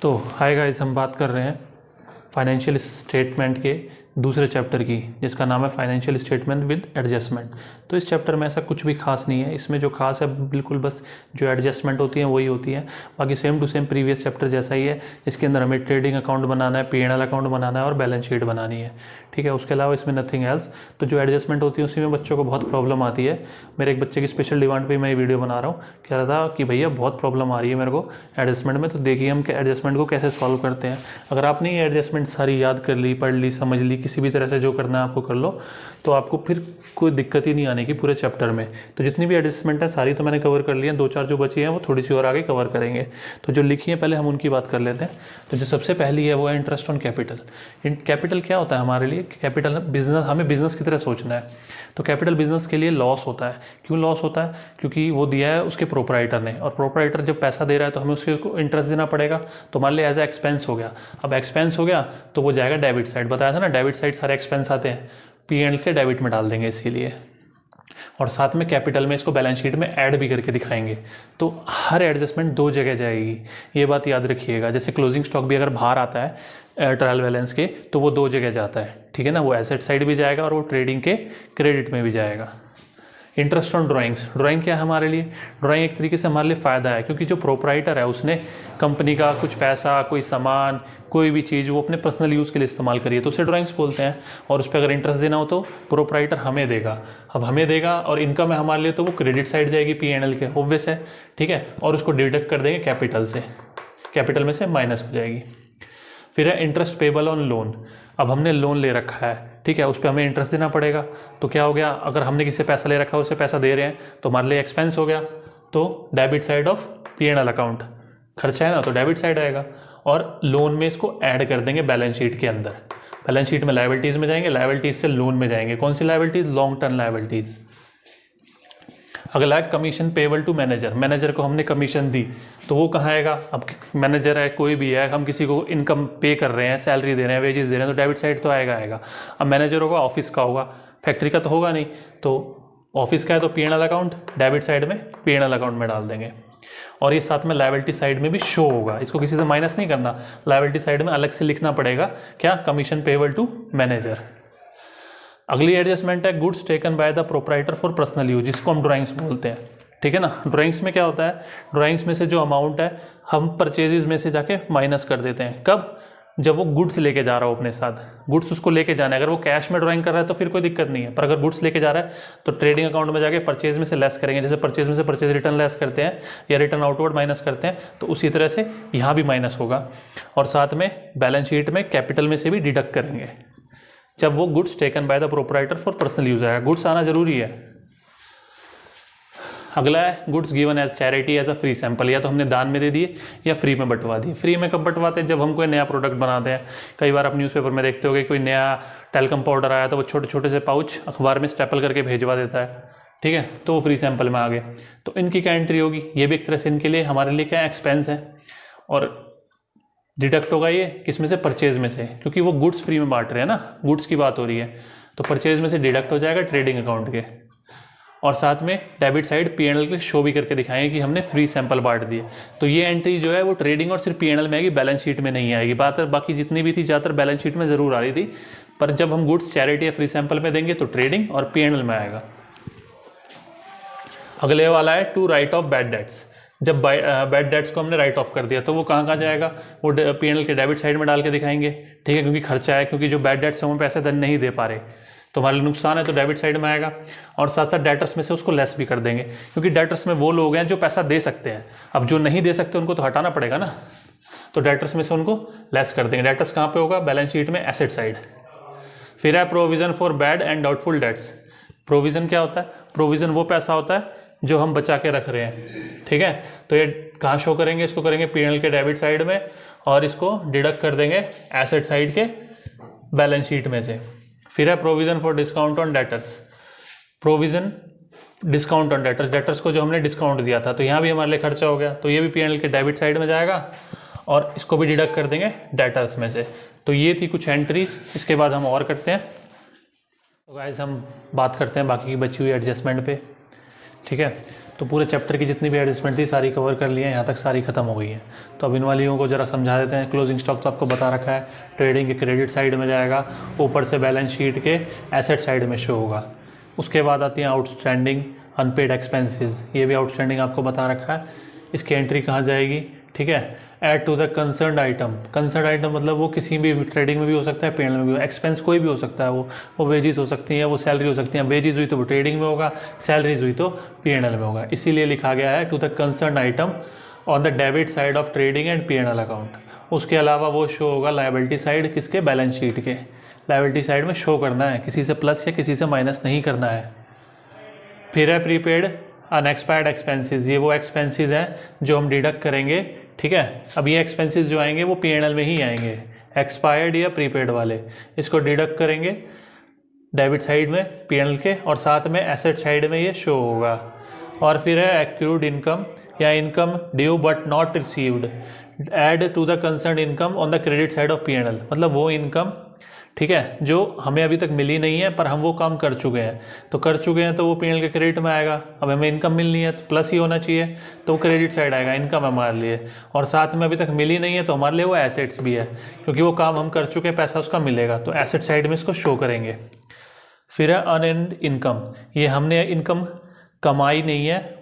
तो hi guys, हम बात कर रहे हैं फाइनेंशियल स्टेटमेंट के दूसरे चैप्टर की, जिसका नाम है फाइनेंशियल स्टेटमेंट विद एडजस्टमेंट। तो इस चैप्टर में ऐसा कुछ भी खास नहीं है। इसमें जो खास है बिल्कुल बस जो एडजस्टमेंट होती हैं वही होती है। बाकी same to same previous chapter जैसा ही है, जिसके अंदर हमें ट्रेडिंग अकाउंट बनाना है, P&L अकाउंट बनाना है और बैलेंस शीट बनानी है। ठीक है, उसके अलावा इसमें नथिंग एल्स। तो जो एडजस्टमेंट होती है उसी में बच्चों को बहुत प्रॉब्लम आती है। मेरे एक बच्चे की स्पेशल डिमांड पे मैं ये वीडियो बना रहा हूँ। कह रहा था कि भैया बहुत प्रॉब्लम आ रही है मेरे को एडजस्टमेंट में, तो देखिए हम एडजस्टमेंट को कैसे सॉल्व करते हैं। अगर आपने ये एडजस्टमेंट सारी याद कर ली, पढ़ ली, समझ ली, किसी भी तरह से जो करना है आपको कर लो, तो आपको फिर कोई दिक्कत ही नहीं आने की पूरे चैप्टर में। तो जितनी भी एडजस्टमेंट है सारी तो मैंने कवर कर ली है, 2-4 जो बची हैं वो थोड़ी सी और आगे कवर करेंगे। तो जो लिखी है पहले हम उनकी बात कर लेते हैं। तो जो सबसे पहली है वो है इंटरेस्ट ऑन कैपिटल। कैपिटल क्या होता है हमारे लिए? कैपिटल बिजनेस, हमें बिजनेस की तरह सोचना है। तो कैपिटल बिजनेस के लिए लॉस होता है। क्यों लॉस होता है? क्योंकि वो दिया है उसके प्रोपराइटर ने, और प्रोपराइटर जब पैसा दे रहा है तो हमें उसके इंटरेस्ट देना पड़ेगा। तो मान लिया एज ए एक्सपेंस हो गया। अब एक्सपेंस हो गया तो वो जाएगा डेबिट साइड। बताया था ना, डेबिट साइड सारे एक्सपेंस आते हैं, P&L से डेबिट में डाल देंगे इसीलिए। और साथ में कैपिटल में इसको बैलेंस शीट में ऐड भी करके दिखाएंगे। तो हर एडजस्टमेंट 2 जगह जाएगी, ये बात याद रखिएगा। जैसे क्लोजिंग स्टॉक भी अगर बाहर आता है ट्रायल बैलेंस के, तो वो 2 जगह जाता है। ठीक है ना, वो एसेट साइड भी जाएगा और वो ट्रेडिंग के क्रेडिट में भी जाएगा। Interest on drawings. ड्राइंग क्या है हमारे लिए? ड्राइंग एक तरीके से हमारे लिए फ़ायदा है, क्योंकि जो प्रोपराइटर है उसने कंपनी का कुछ पैसा, कोई सामान, कोई भी चीज़ वो अपने पर्सनल यूज़ के लिए इस्तेमाल करिए, तो उसे ड्राइंग्स बोलते हैं। और उस पर अगर इंटरेस्ट देना हो तो प्रोपराइटर हमें देगा। अब हमें देगा और इनकम है हमारे लिए, तो वो क्रेडिट साइड जाएगी P&L के, ऑब्वियस है। ठीक है, और उसको डिडक्ट कर देंगे कैपिटल से, कैपिटल में से माइनस हो जाएगी। फिर है इंटरेस्ट पेबल ऑन लोन। अब हमने लोन ले रखा है, ठीक है, उस पर हमें इंटरेस्ट देना पड़ेगा। तो क्या हो गया, अगर हमने किसी से पैसा ले रखा है, उससे पैसा दे रहे हैं, तो हमारे लिए एक्सपेंस हो गया, तो debit side of P&L account. खर्चा है ना, तो डेबिट साइड आएगा। और लोन में इसको ऐड कर देंगे बैलेंस शीट के अंदर। बैलेंस शीट में लायबिलिटीज़ में जाएंगे, लायबिलिटीज़ से लोन में जाएंगे। कौन सी लायबिलिटीज़? Long term liabilities. अगला है commission payable to manager. Manager को हमने कमीशन दी, तो वो कहाँ आएगा? अब मैनेजर है, कोई भी है, हम किसी को इनकम पे कर रहे हैं, सैलरी दे रहे हैं, वेजेस दे रहे हैं, तो डेबिट साइड तो आएगा। अब मैनेजर होगा, ऑफिस का होगा, फैक्ट्री का तो होगा नहीं। तो ऑफिस का है तो P&L अकाउंट, डेबिट साइड में P&L अकाउंट में डाल देंगे। और ये साथ में लायबिलिटी साइड में भी शो होगा, इसको किसी से माइनस नहीं करना, लायबिलिटी साइड में अलग से लिखना पड़ेगा। क्या? Commission payable to manager. अगली एडजस्टमेंट है goods taken by the proprietor for personal use, जिसको हम ड्राइंग्स बोलते हैं। ठीक है ना, ड्राइंग्स में क्या होता है? ड्राइंग्स में से जो अमाउंट है हम परचेजेस में से जाके माइनस कर देते हैं। कब? जब वो गुड्स लेके जा रहा हो अपने साथ, गुड्स उसको लेके जाना है। अगर वो कैश में ड्राइंग कर रहा है तो फिर कोई दिक्कत नहीं है, पर अगर गुड्स लेके जा रहा है तो ट्रेडिंग अकाउंट में जाके परचेज में से लेस करेंगे। जैसे परचेज में से परचेज रिटर्न लेस करते हैं या रिटर्न आउटवर्ड माइनस करते हैं, तो उसी तरह से यहाँ भी माइनस होगा। और साथ में बैलेंस शीट में कैपिटल में से भी डिडक्ट करेंगे जब वो goods taken by the proprietor for personal use आएगा। गुड्स आना जरूरी है। अगला है goods given as charity as a free sample. या तो हमने दान में दे दिए या फ्री में बंटवा दिए। फ्री में कब बंटवाते हैं? जब हम कोई नया प्रोडक्ट बनाते हैं। कई बार आप न्यूज़पेपर में देखते होगे कोई नया टेल्कम पाउडर आया तो वो छोटे छोटे से पाउच अखबार में स्टेपल करके भेजवा देता है। ठीक है, तो वो फ्री सैंपल में आ गए। तो इनकी क्या एंट्री होगी? ये भी एक तरह से इनके लिए, हमारे लिए क्या एक्सपेंस है, और डिडक्ट होगा ये किस में से? परचेज में से, क्योंकि वो गुड्स फ्री में बांट रहे हैं ना, गुड्स की बात हो रही है, तो परचेज में से डिडक्ट हो जाएगा ट्रेडिंग अकाउंट के। और साथ में डेबिट साइड P&L के शो भी करके दिखाएंगे कि हमने फ्री सैंपल बांट दिए। तो ये एंट्री जो है वो ट्रेडिंग और सिर्फ P&L में आएगी, बैलेंस शीट में नहीं आएगी। बाकी जितनी भी थी ज़्यादातर बैलेंस शीट में ज़रूर आ रही थी, पर जब हम गुड्स चैरिटी या फ्री सैंपल में देंगे तो ट्रेडिंग और P&L में आएगा। अगले वाला है to write off bad debts. जब बैड डेट्स को हमने राइट ऑफ कर दिया तो वो कहाँ जाएगा? वो P&L के डेबिट साइड में डाल के दिखाएंगे। ठीक है, क्योंकि खर्चा है, क्योंकि जो बैड डेट्स हैं वो पैसे नहीं दे पा रहे, तो हमारे नुकसान है, तो डेबिट साइड में आएगा। और साथ साथ डेटर्स में से उसको लेस भी कर देंगे, क्योंकि डेटर्स में वो लोग हैं जो पैसा दे सकते हैं। अब जो नहीं दे सकते उनको तो हटाना पड़ेगा ना, तो डेटर्स में से उनको लेस कर देंगे। डेटर्स कहाँ पे होगा? बैलेंस शीट में एसेट साइड। फिर है provision for bad and doubtful debts. Provision क्या होता है? प्रोविजन वो पैसा होता है जो हम बचा के रख रहे हैं। ठीक है, तो ये कहाँ शो करेंगे? इसको करेंगे P&L के डेबिट साइड में, और इसको डिडक्ट कर देंगे एसेट साइड के बैलेंस शीट में से। फिर है provision for discount on debtors. Provision discount on debtors, debtors को जो हमने डिस्काउंट दिया था, तो यहाँ भी हमारे लिए खर्चा हो गया, तो ये भी P&L के डेबिट साइड में जाएगा, और इसको भी डिडक्ट कर देंगे डेटर्स में से। तो ये थी कुछ एंट्रीज। इसके बाद हम और करते हैं। तो गाइस हम बात करते हैं बाकी की बची हुई एडजस्टमेंट पे। ठीक है, तो पूरे चैप्टर की जितनी भी एडजस्टमेंट थी सारी कवर कर ली है, यहाँ तक सारी खत्म हो गई है। तो अब इन वालियों को ज़रा समझा देते हैं। क्लोजिंग स्टॉक तो आपको बता रखा है, ट्रेडिंग के क्रेडिट साइड में जाएगा, ऊपर से बैलेंस शीट के एसेट साइड में शो होगा। उसके बाद आती हैं आउटस्टैंडिंग अनपेड एक्सपेंसेस, ये भी आउटस्टैंडिंग आपको बता रखा है। इसकी एंट्री कहाँ जाएगी, ठीक है, add to the concerned item. Concerned item मतलब वो किसी भी ट्रेडिंग में भी हो सकता है, P&L में भी हो, एक्सपेंस कोई भी हो सकता है, वो वेजेस हो सकती हैं, वो सैलरी हो सकती हैं। वेजेस हुई तो वो ट्रेडिंग में होगा, सैलरीज हुई तो P&L में होगा। इसीलिए लिखा गया है to the concerned item on the debit side of trading and P&L account. उसके अलावा वो शो होगा लायबिलिटी साइड, किसके, बैलेंस शीट के। लायबिलिटी साइड में शो करना है, किसी से प्लस या किसी से माइनस नहीं करना है। फिर है प्रीपेड अनएक्सपायर्ड एक्सपेंसेस, ये वो एक्सपेंसेस हैं जो हम डिडक्ट करेंगे, ठीक है। अब ये एक्सपेंसेस जो आएंगे वो P&L में ही आएंगे, एक्सपायर्ड या प्रीपेड वाले, इसको डिडक्ट करेंगे डेबिट साइड में P&L के, और साथ में एसेट साइड में ये शो होगा। और फिर है एक्रूड इनकम या income due but not received, add to the concern income on the credit side of P&L, मतलब वो इनकम, ठीक है, जो हमें अभी तक मिली नहीं है पर हम वो काम कर चुके हैं, तो कर चुके हैं तो वो P&L के क्रेडिट में आएगा। अब हमें इनकम मिलनी है तो प्लस ही होना चाहिए, तो वो क्रेडिट साइड आएगा, इनकम हमारे लिए। और साथ में अभी तक मिली नहीं है तो हमारे लिए वो एसेट्स भी है, क्योंकि वो काम हम कर चुके हैं, पैसा उसका मिलेगा, तो एसेट साइड में इसको शो करेंगे। फिर है अनएर्न्ड इनकम, ये हमने इनकम कमाई नहीं है,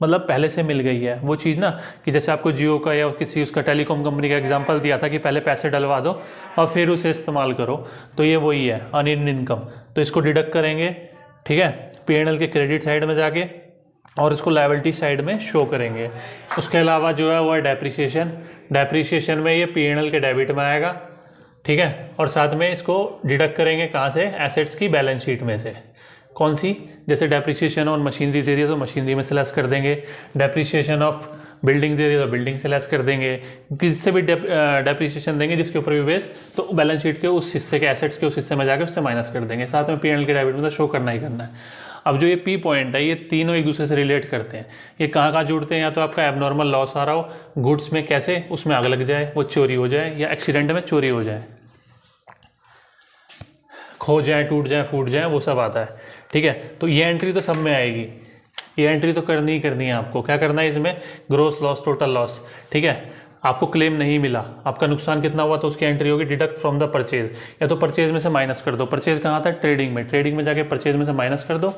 मतलब पहले से मिल गई है वो चीज़ ना, कि जैसे आपको जियो का या किसी उसका टेलीकॉम कंपनी का एग्जांपल दिया था कि पहले पैसे डलवा दो और फिर उसे इस्तेमाल करो, तो ये वही है अनएर्न्ड इनकम। तो इसको डिडक्ट करेंगे, ठीक है, P&L के क्रेडिट साइड में जाके, और इसको लायबिलिटी साइड में शो करेंगे। उसके अलावा जो है वो है डेप्रिसिएशन। डेप्रिसिएशन में ये P&L के डेबिट में आएगा, ठीक है, और साथ में इसको डिडक्ट करेंगे कहाँ से, एसेट्स की बैलेंस शीट में से। कौन सी, जैसे डेप्रिसिएशन ऑन मशीनरी दे दिया तो मशीनरी में से लेस कर देंगे, डेप्रिसिएशन ऑफ बिल्डिंग दे दिया तो बिल्डिंग से लेस कर देंगे, किससे भी डेप्रिसिएशन देंगे जिसके ऊपर भी बेस, तो बैलेंस शीट के उस हिस्से के, एसेट्स के उस हिस्से में जाकर उससे माइनस कर देंगे। साथ में P&L के डेबिट में तो शो करना ही करना है। अब जो ये P पॉइंट है, ये तीनों एक दूसरे से रिलेट करते हैं। ये कहाँ कहाँ जुड़ते हैं, या तो आपका एबनॉर्मल लॉस आ रहा हो गुड्स में, कैसे उसमें आग लग जाए, वो चोरी हो जाए, या एक्सीडेंट में चोरी हो जाए, खो जाए, टूट जाए, फूट जाए, वो सब आता है, ठीक है। तो ये एंट्री तो सब में आएगी, ये एंट्री तो करनी ही करनी है आपको। क्या करना है इसमें, ग्रोस लॉस, टोटल लॉस, ठीक है। आपको क्लेम नहीं मिला, आपका नुकसान कितना हुआ, तो उसकी एंट्री होगी डिडक्ट फ्रॉम द परचेज, या तो परचेज में से माइनस कर दो। परचेज कहाँ आता है, ट्रेडिंग में, ट्रेडिंग में जाके परचेज में से माइनस कर दो,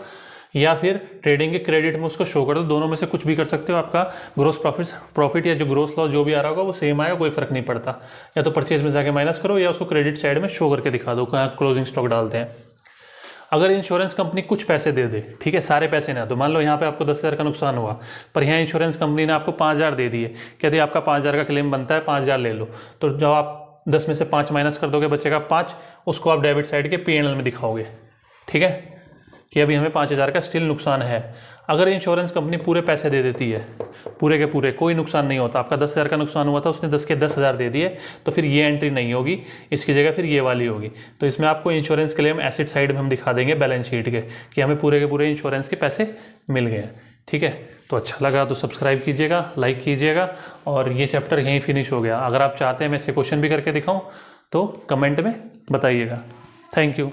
या फिर ट्रेडिंग के क्रेडिट में उसको शो कर दो। दोनों में से कुछ भी कर सकते हो। आपका ग्रोस प्रॉफिट या जो ग्रोस लॉस जो भी आ रहा होगा वो सेम आएगा, कोई फर्क नहीं पड़ता। या तो परचेज में जाके माइनस करो, या उसको क्रेडिट साइड में शो करके दिखा दो कहाँ क्लोजिंग स्टॉक डालते हैं। अगर इंश्योरेंस कंपनी कुछ पैसे दे दे, ठीक है, सारे पैसे ना, तो मान लो यहाँ पे आपको 10,000 का नुकसान हुआ, पर यहाँ इंश्योरेंस कंपनी ने आपको 5,000 दे दिए, कहते आपका 5,000 का क्लेम बनता है, 5,000 ले लो। तो जब आप 10 में से 5 माइनस कर दोगे, बचेगा 5, उसको आप डेबिट साइड के P&L में दिखाओगे, ठीक है, कि अभी हमें 5,000 का स्टिल नुकसान है। अगर इंश्योरेंस कंपनी पूरे पैसे दे देती है, पूरे के पूरे, कोई नुकसान नहीं होता, आपका 10,000 का नुकसान हुआ था, उसने 10 के 10,000 दे दिए, तो फिर ये एंट्री नहीं होगी, इसकी जगह फिर ये वाली होगी। तो इसमें आपको इंश्योरेंस क्लेम एसेट साइड में हम दिखा देंगे बैलेंस शीट के, कि हमें पूरे के पूरे इंश्योरेंस के पैसे मिल गए हैं, ठीक है। तो अच्छा लगा तो सब्सक्राइब कीजिएगा, लाइक कीजिएगा, और ये चैप्टर यहीं फिनिश हो गया। अगर आप चाहते हैं मैं इसे क्वेश्चन भी करके दिखाऊँ तो कमेंट में बताइएगा। Thank you.